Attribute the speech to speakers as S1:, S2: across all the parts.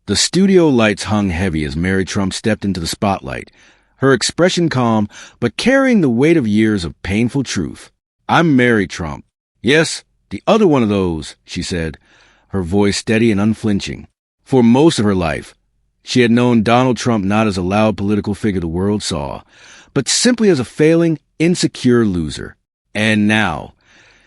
S1: The studio lights hung heavy as Mary Trump stepped into the spotlight, her expression calm, but carrying the weight of years of painful truth. "I'm Mary Trump. Yes, the other one of those," she said, her voice steady and unflinching. For most of her life, she had known Donald Trump not as a loud political figure the world saw, but simply as a failing, insecure loser. And now,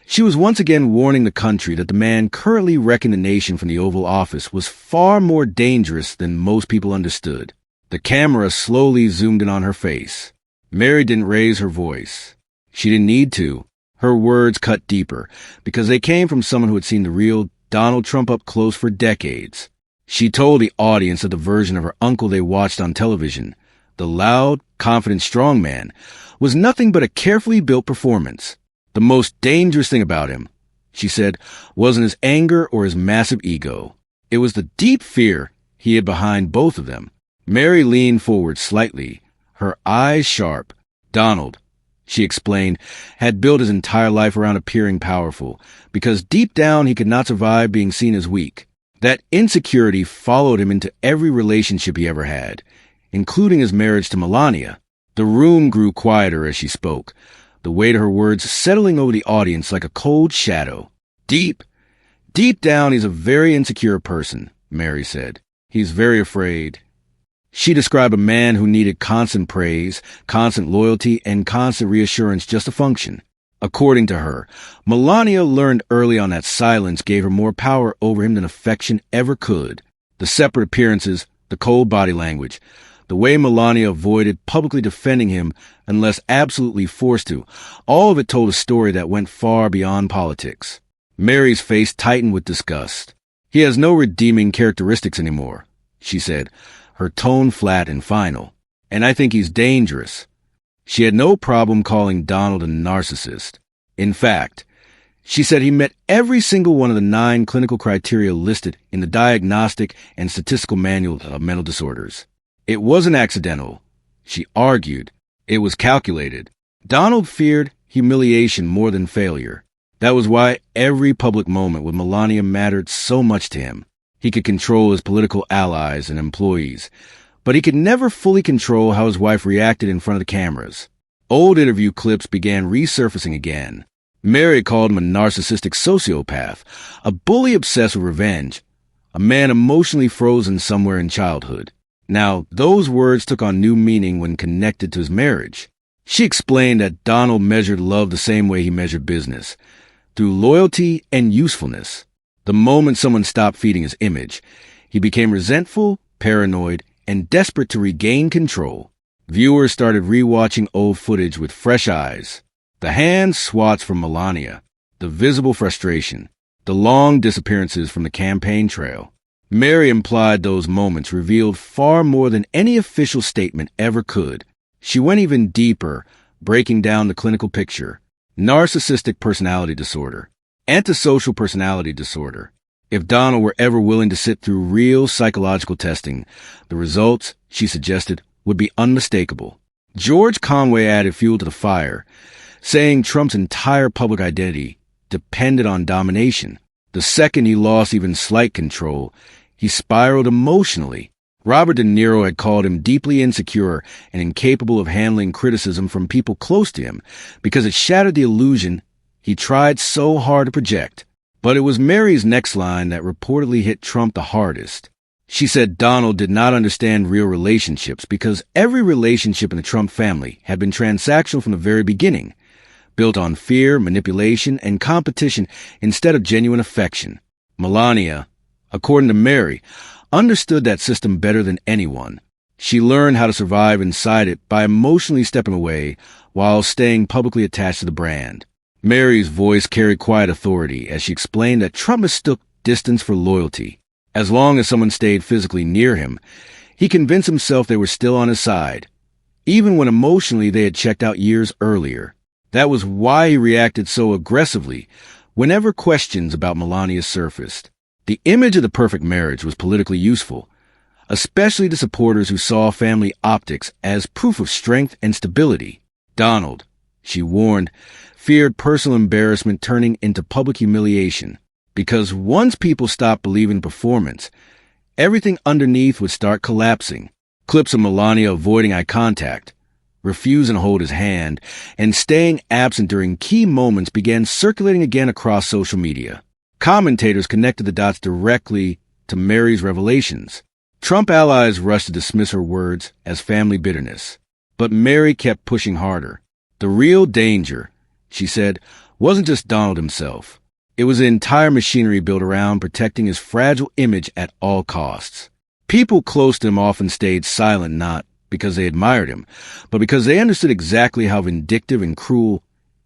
S1: she was once again warning the country that the man currently wrecking the nation from the Oval Office was far more dangerous than most people understood. The camera slowly zoomed in on her face. Mary didn't raise her voice. She didn't need to. Her words cut deeper, because they came from someone who had seen the real Donald Trump up close for decades. She told the audience that the version of her uncle they watched on television, the loud, confident strongman, was nothing but a carefully built performance. The most dangerous thing about him, she said, wasn't his anger or his massive ego. It was the deep fear he had behind both of them. Mary leaned forward slightly, her eyes sharp. Donald, she explained, had built his entire life around appearing powerful, because deep down he could not survive being seen as weak. That insecurity followed him into every relationship he ever had, including his marriage to Melania. The room grew quieter as she spoke, the weight of her words settling over the audience like a cold shadow. Deep down, he's a very insecure person, Mary said. He's very afraid. She described a man who needed constant praise, constant loyalty, and constant reassurance just to function. According to her, Melania learned early on that silence gave her more power over him than affection ever could. The separate appearances, the cold body language, the way Melania avoided publicly defending him unless absolutely forced to, all of it told a story that went far beyond politics. Mary's face tightened with disgust. "He has no redeeming characteristics anymore," she said, her tone flat and final. "And I think he's dangerous." She had no problem calling Donald a narcissist. In fact, she said he met every single one of the 9 clinical criteria listed in the Diagnostic and Statistical Manual of Mental Disorders. It wasn't accidental, she argued. It was calculated. Donald feared humiliation more than failure. That was why every public moment with Melania mattered so much to him. He could control his political allies and employees, but he could never fully control how his wife reacted in front of the cameras. Old interview clips began resurfacing again. Mary called him a narcissistic sociopath, a bully obsessed with revenge, a man emotionally frozen somewhere in childhood. Now, those words took on new meaning when connected to his marriage. She explained that Donald measured love the same way he measured business, through loyalty and usefulness. The moment someone stopped feeding his image, he became resentful, paranoid, and desperate to regain control. Viewers started rewatching old footage with fresh eyes. The hand swats from Melania, the visible frustration, the long disappearances from the campaign trail. Mary implied those moments revealed far more than any official statement ever could. She went even deeper, breaking down the clinical picture. Narcissistic personality disorder, antisocial personality disorder. If Donald were ever willing to sit through real psychological testing, the results, she suggested, would be unmistakable. George Conway added fuel to the fire, saying Trump's entire public identity depended on domination. The second he lost even slight control, he spiraled emotionally. Robert De Niro had called him deeply insecure and incapable of handling criticism from people close to him because it shattered the illusion he tried so hard to project. But it was Mary's next line that reportedly hit Trump the hardest. She said Donald did not understand real relationships because every relationship in the Trump family had been transactional from the very beginning, built on fear, manipulation, and competition instead of genuine affection. Melania, according to Mary, understood that system better than anyone. She learned how to survive inside it by emotionally stepping away while staying publicly attached to the brand. Mary's voice carried quiet authority as she explained that Trump mistook distance for loyalty. As long as someone stayed physically near him, he convinced himself they were still on his side, even when emotionally they had checked out years earlier. That was why he reacted so aggressively whenever questions about Melania surfaced. The image of the perfect marriage was politically useful, especially to supporters who saw family optics as proof of strength and stability. Donald, she warned, feared personal embarrassment turning into public humiliation, because once people stopped believing performance, everything underneath would start collapsing. Clips of Melania avoiding eye contact, refusing to hold his hand, and staying absent during key moments began circulating again across social media. Commentators connected the dots directly to Mary's revelations. Trump allies rushed to dismiss her words as family bitterness. But Mary kept pushing harder. The real danger, she said, wasn't just Donald himself. It was the entire machinery built around protecting his fragile image at all costs. People close to him often stayed silent not because they admired him, but because they understood exactly how vindictive and cruel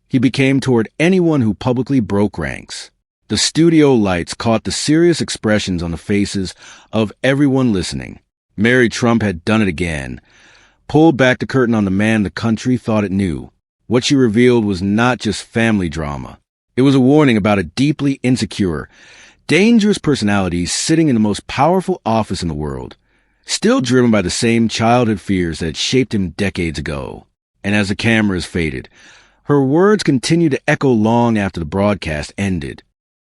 S1: he became toward anyone who publicly broke ranks. The studio lights caught the serious expressions on the faces of everyone listening. Mary Trump had done it again, pulled back the curtain on the man the country thought it knew. What she revealed was not just family drama. It was a warning about a deeply insecure, dangerous personality sitting in the most powerful office in the world, still driven by the same childhood fears that shaped him decades ago. And as the cameras faded, her words continued to echo long after the broadcast ended.